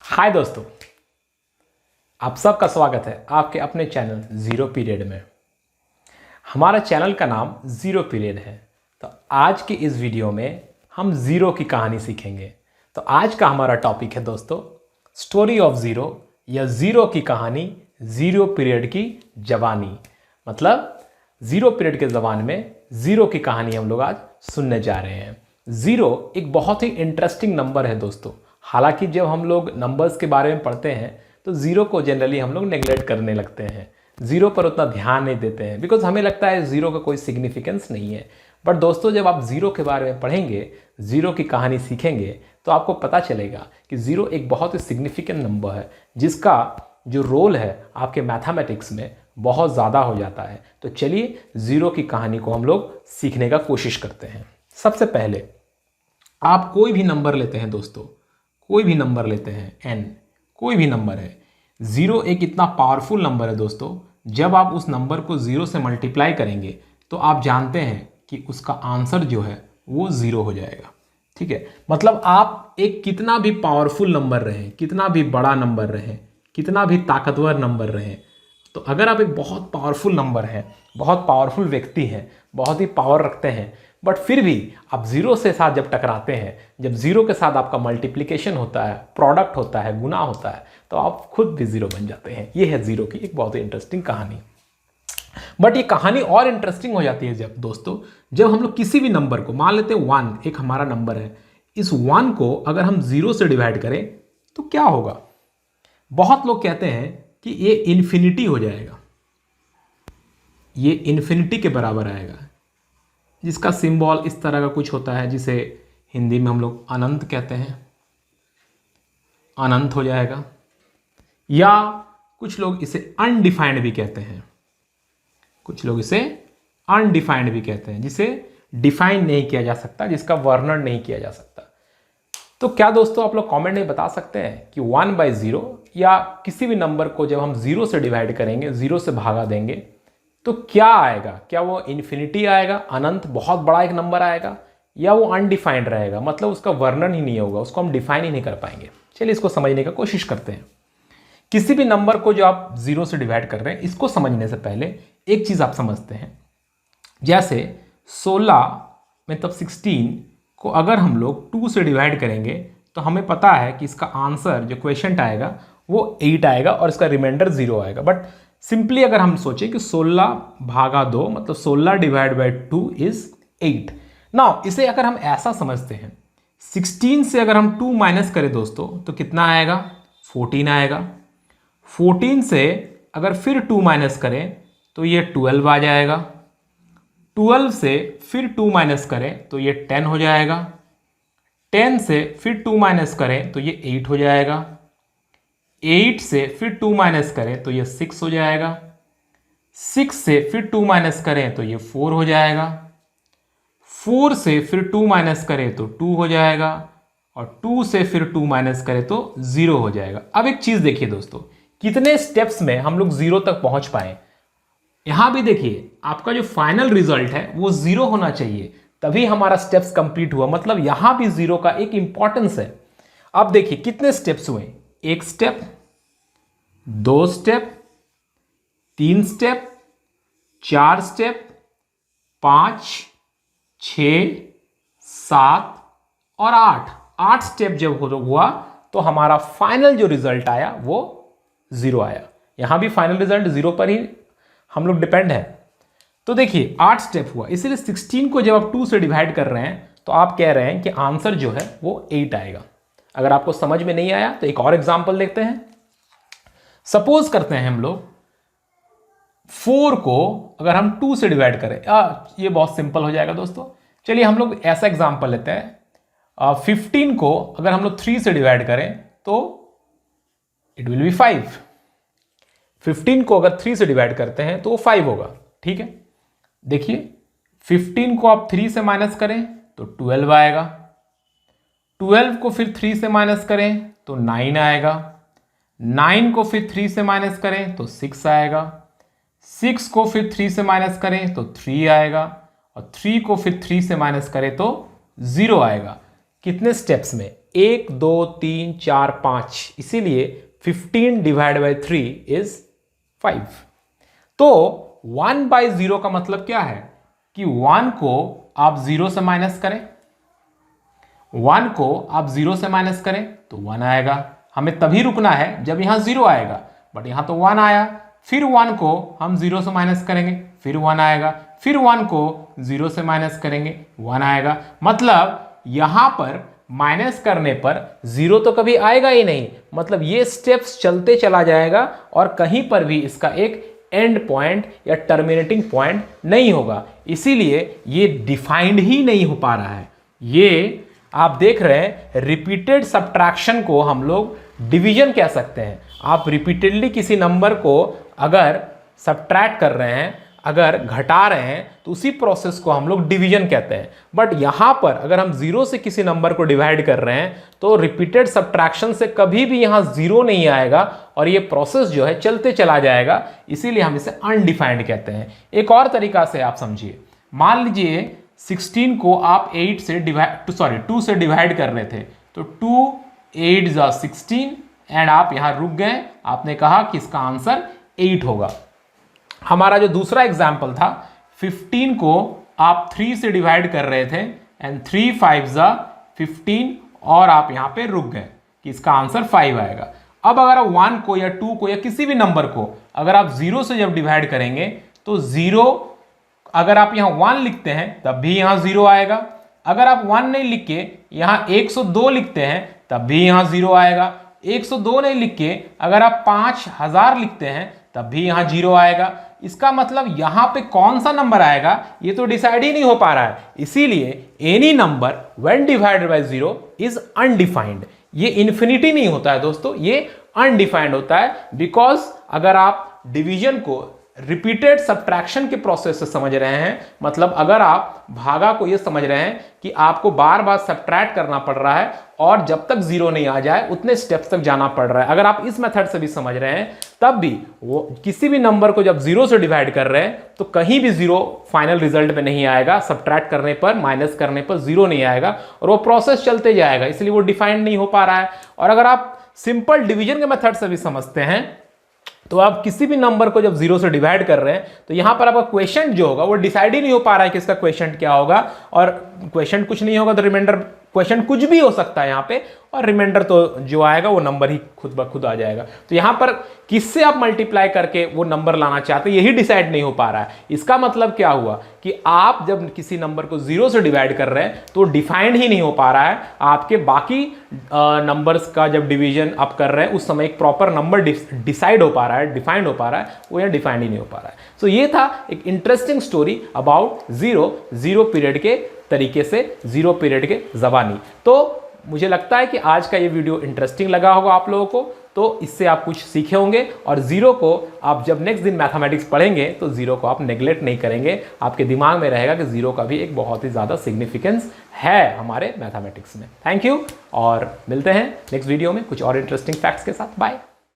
हाय दोस्तों, आप सबका स्वागत है आपके अपने चैनल ज़ीरो पीरियड में। हमारा चैनल का नाम ज़ीरो पीरियड है। तो आज की इस वीडियो में हम ज़ीरो की कहानी सीखेंगे। तो आज का हमारा टॉपिक है दोस्तों, स्टोरी ऑफ ज़ीरो या ज़ीरो की कहानी, ज़ीरो पीरियड की जवानी। मतलब ज़ीरो पीरियड के ज़बान में ज़ीरो की कहानी हम लोग आज सुनने जा रहे हैं। ज़ीरो एक बहुत ही इंटरेस्टिंग नंबर है दोस्तों। हालांकि जब हम लोग नंबर्स के बारे में पढ़ते हैं तो ज़ीरो को जनरली हम लोग नेगलेक्ट करने लगते हैं, ज़ीरो पर उतना ध्यान नहीं देते हैं, बिकॉज हमें लगता है ज़ीरो का कोई सिग्निफिकेंस नहीं है। बट दोस्तों, जब आप ज़ीरो के बारे में पढ़ेंगे, ज़ीरो की कहानी सीखेंगे, तो आपको पता चलेगा कि ज़ीरो एक बहुत ही सिग्निफिकेंट नंबर है जिसका जो रोल है आपके मैथमेटिक्स में बहुत ज़्यादा हो जाता है। तो चलिए ज़ीरो की कहानी को हम लोग सीखने का कोशिश करते हैं। सबसे पहले आप कोई भी नंबर लेते हैं दोस्तों, कोई भी नंबर लेते हैं, n कोई भी नंबर है। ज़ीरो एक इतना पावरफुल नंबर है दोस्तों, जब आप उस नंबर को ज़ीरो से मल्टीप्लाई करेंगे तो आप जानते हैं कि उसका आंसर जो है वो ज़ीरो हो जाएगा। ठीक है, मतलब आप एक कितना भी पावरफुल नंबर रहें, कितना भी बड़ा नंबर रहें, कितना भी ताकतवर नंबर रहें, तो अगर आप एक बहुत पावरफुल नंबर हैं, बहुत पावरफुल व्यक्ति हैं, बहुत ही पावर रखते हैं, बट फिर भी आप ज़ीरो से साथ जब टकराते हैं, जब ज़ीरो के साथ आपका मल्टीप्लिकेशन होता है, प्रोडक्ट होता है, गुना होता है, तो आप खुद भी ज़ीरो बन जाते हैं। ये है ज़ीरो की एक बहुत ही इंटरेस्टिंग कहानी। बट ये कहानी और इंटरेस्टिंग हो जाती है जब हम लोग किसी भी नंबर को, मान लेते हैं 1 एक हमारा नंबर है, इस 1 को अगर हम ज़ीरो से डिवाइड करें तो क्या होगा। बहुत लोग कहते हैं कि ये इन्फिनिटी हो जाएगा, ये इन्फिनिटी के बराबर आएगा, जिसका सिंबल इस तरह का कुछ होता है जिसे हिंदी में हम लोग अनंत कहते हैं, अनंत हो जाएगा। या कुछ लोग इसे अनडिफाइंड भी कहते हैं, कुछ लोग इसे अनडिफाइंड भी कहते हैं, जिसे डिफाइन नहीं किया जा सकता, जिसका वर्णन नहीं किया जा सकता। तो क्या दोस्तों आप लोग कमेंट में बता सकते हैं कि 1/0 या किसी भी नंबर को जब हम ज़ीरो से डिवाइड करेंगे, ज़ीरो से भागा देंगे, तो क्या आएगा? क्या वो इन्फिनिटी आएगा, अनंत बहुत बड़ा एक नंबर आएगा, या वो अनडिफाइंड रहेगा, मतलब उसका वर्णन ही नहीं होगा, उसको हम डिफाइन ही नहीं कर पाएंगे। चलिए इसको समझने का कोशिश करते हैं। किसी भी नंबर को जो आप ज़ीरो से डिवाइड कर रहे हैं, इसको समझने से पहले एक चीज़ आप समझते हैं। जैसे 16 मतलब 16 को अगर हम लोग 2 से डिवाइड करेंगे तो हमें पता है कि इसका आंसर जो क्वेश्चन आएगा वो 8 आएगा और इसका रिमाइंडर 0 आएगा। बट सिंपली अगर हम सोचें कि 16/2 मतलब 16/2 इज 8। नाउ इसे अगर हम ऐसा समझते हैं, 16 से अगर हम 2 माइनस करें दोस्तों तो कितना आएगा? 14 आएगा। 14 से अगर फिर 2 माइनस करें तो ये 12 आ जाएगा। 12 से फिर 2 माइनस करें तो ये 10 हो जाएगा। 10 से फिर 2 माइनस करें तो ये 8 हो जाएगा। 8 से फिर 2 माइनस करें तो ये 6 हो जाएगा। 6 से फिर 2 माइनस करें तो ये 4 हो जाएगा। 4 से फिर 2 माइनस करें तो 2 हो जाएगा, और 2 से फिर 2 माइनस करें तो 0 हो जाएगा। अब एक चीज देखिए दोस्तों, कितने स्टेप्स में हम लोग 0 तक पहुंच पाए। यहां भी देखिए, आपका जो फाइनल रिजल्ट है वो 0 होना चाहिए, तभी हमारा स्टेप्स कंप्लीट हुआ। मतलब यहां भी 0 का एक इंपॉर्टेंस है। अब देखिए कितने स्टेप्स हुए, 1 स्टेप, 2 स्टेप, 3 स्टेप, 4 स्टेप, 5, 6, 7 और 8 स्टेप जब हुआ तो हमारा फाइनल जो रिजल्ट आया वो 0 आया। यहां भी फाइनल रिजल्ट 0 पर ही हम लोग डिपेंड है। तो देखिए 8 स्टेप हुआ, इसलिए 16 को जब आप 2 से डिवाइड कर रहे हैं तो आप कह रहे हैं कि आंसर जो है वो 8 आएगा। अगर आपको समझ में नहीं आया तो एक और एग्जांपल देखते हैं। सपोज करते हैं हम लोग 4 को अगर हम 2 से डिवाइड करें, ये बहुत सिंपल हो जाएगा दोस्तों। चलिए हम लोग ऐसा एग्जांपल लेते हैं। 15 को अगर हम लोग 3 से डिवाइड करें तो इट विल बी 5। 15 को अगर 3 से डिवाइड करते हैं तो वो 5 होगा। ठीक है, देखिए 15 को आप 3 से माइनस करें तो 12 आएगा। 12 को फिर 3 से माइनस करें तो 9 आएगा। 9 को फिर 3 से माइनस करें तो 6 आएगा। 6 को फिर 3 से माइनस करें तो 3 आएगा, और 3 को फिर 3 से माइनस करें तो 0 आएगा। कितने स्टेप्स में? 1 2 3 4 5, इसीलिए 15 डिवाइड बाई 3 इज 5। तो 1/0 का मतलब क्या है कि 1 को आप 0 से माइनस करें, 1 को आप 0 से माइनस करें तो 1 आएगा। हमें तभी रुकना है जब यहां 0 आएगा, बट यहां तो 1 आया। फिर 1 को हम 0 से माइनस करेंगे, फिर 1 आएगा। फिर 1 को 0 से माइनस करेंगे, 1 आएगा। मतलब यहां पर माइनस करने पर 0 तो कभी आएगा ही नहीं, मतलब ये स्टेप्स चलते चला जाएगा और कहीं पर भी इसका एक एंड पॉइंट या टर्मिनेटिंग पॉइंट नहीं होगा। इसीलिए ये डिफाइंड ही नहीं हो पा रहा है। ये आप देख रहे हैं, रिपीटेड सब्ट्रैक्शन को हम लोग डिवीजन कह सकते हैं। आप रिपीटेडली किसी नंबर को अगर सब्ट्रैक्ट कर रहे हैं, अगर घटा रहे हैं, तो उसी प्रोसेस को हम लोग डिवीजन कहते हैं। बट यहां पर अगर हम 0 से किसी नंबर को डिवाइड कर रहे हैं तो रिपीटेड सब्ट्रैक्शन से कभी भी यहां 0 नहीं आएगा और ये प्रोसेस जो है चलते चला जाएगा। इसीलिए हम इसे अनडिफाइंड कहते हैं। एक और तरीका से आप समझिए, मान लीजिए 16 को आप 2 से डिवाइड कर रहे थे, तो 2 8 जा 16 एंड आप यहां रुक गए। आपने कहा कि इसका आंसर 8 होगा। हमारा जो दूसरा एग्जाम्पल था, 15 को आप 3 से डिवाइड कर रहे थे एंड 3 5 जा 15 और आप यहां पे रुक गए कि इसका आंसर 5 आएगा। अब अगर आप 1 को या 2 को या किसी भी नंबर को अगर आप 0 से जब डिवाइड करेंगे तो 0, अगर आप यहां 1 लिखते हैं तब भी यहां 0 आएगा। अगर आप 1 नहीं लिख के यहां 102 लिखते हैं तब भी यहां 0 आएगा। 102 नहीं लिख के अगर आप 5000 लिखते हैं तब भी यहां 0 आएगा। इसका मतलब यहां पे कौन सा नंबर आएगा ये तो डिसाइड ही नहीं हो पा रहा है। इसीलिए any number when divided by 0 is undefined. ये इंफिनिटी नहीं होता है दोस्तों, ये अनडिफाइंड होता है। बिकॉज अगर आप डिवीजन को रिपीटेड सब्ट्रैक्शन के प्रोसेस से समझ रहे हैं, मतलब अगर आप भागा को ये समझ रहे हैं कि आपको बार बार सब्ट्रैक्ट करना पड़ रहा है और जब तक 0 नहीं आ जाए उतने स्टेप्स तक जाना पड़ रहा है, अगर आप इस मेथड से भी समझ रहे हैं, तब भी वो किसी भी नंबर को जब 0 से डिवाइड कर रहे हैं तो कहीं भी 0 फाइनल रिजल्ट में नहीं आएगा। सब्ट्रैक्ट करने पर, माइनस करने पर 0 नहीं आएगा और वो प्रोसेस चलते जाएगा, इसलिए वो डिफाइंड नहीं हो पा रहा है। और अगर आप सिंपल डिवीजन के मेथड से भी समझते हैं तो आप किसी भी नंबर को जब 0 से डिवाइड कर रहे हैं तो यहां पर आपका क्वेश्चन जो होगा वो डिसाइड ही नहीं हो पा रहा है कि इसका क्वेश्चन क्या होगा, और क्वेश्चन कुछ नहीं होगा तो रिमाइंडर क्वेश्चन कुछ भी हो सकता है यहां पे, और रिमाइंडर तो जो आएगा वो नंबर ही खुद ब खुद आ जाएगा। तो यहां पर किससे आप मल्टीप्लाई करके वो नंबर लाना चाहते हैं यही डिसाइड नहीं हो पा रहा है। इसका मतलब क्या हुआ कि आप जब किसी नंबर को 0 से डिवाइड कर रहे हैं तो डिफाइंड ही नहीं हो पा रहा है। आपके बाकी नंबर्स का जब डिवीजन आप कर रहे हैं उस समय एक प्रॉपर नंबर डिसाइड हो पा रहा है, डिफाइंड हो पा रहा है, वो यहाँ डिफाइंड ही नहीं हो पा रहा है। सो ये था एक interesting story about zero period के तरीके से, 0 पीरियड के ज़बानी। तो मुझे लगता है कि आज का ये वीडियो इंटरेस्टिंग लगा होगा आप लोगों को, तो इससे आप कुछ सीखे होंगे और 0 को आप जब नेक्स्ट दिन मैथमेटिक्स पढ़ेंगे तो 0 को आप नेग्लेक्ट नहीं करेंगे। आपके दिमाग में रहेगा कि 0 का भी एक बहुत ही ज़्यादा सिग्निफिकेंस है हमारे मैथमेटिक्स में। थैंक यू और मिलते हैं नेक्स्ट वीडियो में कुछ और इंटरेस्टिंग फैक्ट्स के साथ। बाय।